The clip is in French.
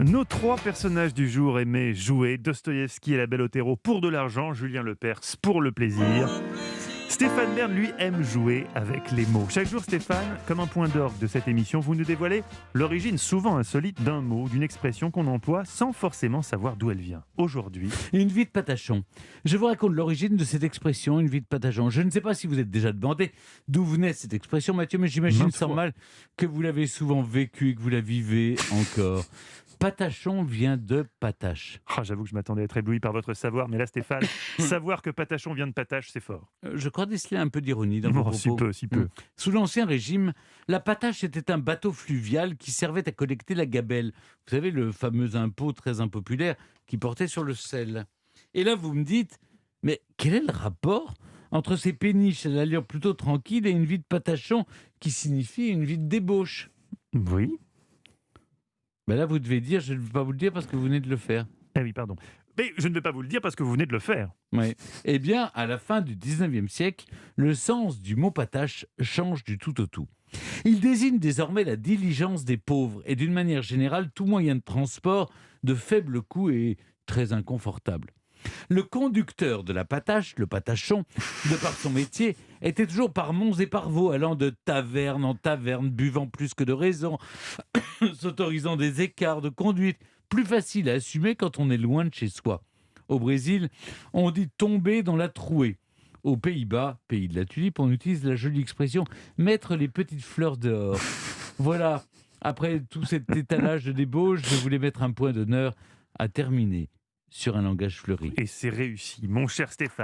Nos trois personnages du jour aimaient jouer. Dostoïevski et la Belle Otero pour de l'argent, Julien Lepers pour le plaisir. Stéphane Bern, lui, aime jouer avec les mots. Chaque jour, Stéphane, comme un point d'orgue de cette émission, vous nous dévoilez l'origine souvent insolite d'un mot, d'une expression qu'on emploie sans forcément savoir d'où elle vient. Aujourd'hui, Une vie de patachon. Je vous raconte l'origine de cette expression, une vie de patachon. Je ne sais pas si vous êtes déjà demandé d'où venait cette expression, Mathieu, mais j'imagine maintes sans fois. mal que vous l'avez souvent vécu et que vous la vivez encore. Patachon vient de patache. J'avoue que je m'attendais à être ébloui par votre savoir, mais là, Stéphane, savoir que Patachon vient de Patache, c'est fort. Je crois déceler un peu d'ironie dans vos Oh, si propos. peu, si peu. Sous l'Ancien Régime, la patache était un bateau fluvial qui servait à collecter la gabelle. Vous savez, le fameux impôt très impopulaire qui portait sur le sel. Et là, vous me dites, mais quel est le rapport entre ces péniches à l'allure plutôt tranquille et une vie de patachon qui signifie une vie de débauche? Oui. Ben là, vous devez dire, je ne vais pas vous le dire parce que vous venez de le faire. Ah oui, pardon. Mais je ne vais pas vous le dire parce que vous venez de le faire. Oui. Eh bien, à la fin du 19e siècle, le sens du mot patache change du tout au tout. Il désigne désormais la diligence des pauvres et d'une manière générale tout moyen de transport de faible coût et très inconfortable. Le conducteur de la patache, le patachon, de par son métier, était toujours par monts et par vaux, allant de taverne en taverne, buvant plus que de raison, s'autorisant des écarts de conduite, plus faciles à assumer quand on est loin de chez soi. Au Brésil, on dit tomber dans la trouée. Aux Pays-Bas, pays de la tulipe, on utilise la jolie expression mettre les petites fleurs dehors. Voilà, après tout cet étalage de débauche, je voulais mettre un point d'honneur à terminer sur un langage fleuri. Et c'est réussi, mon cher Stéphane.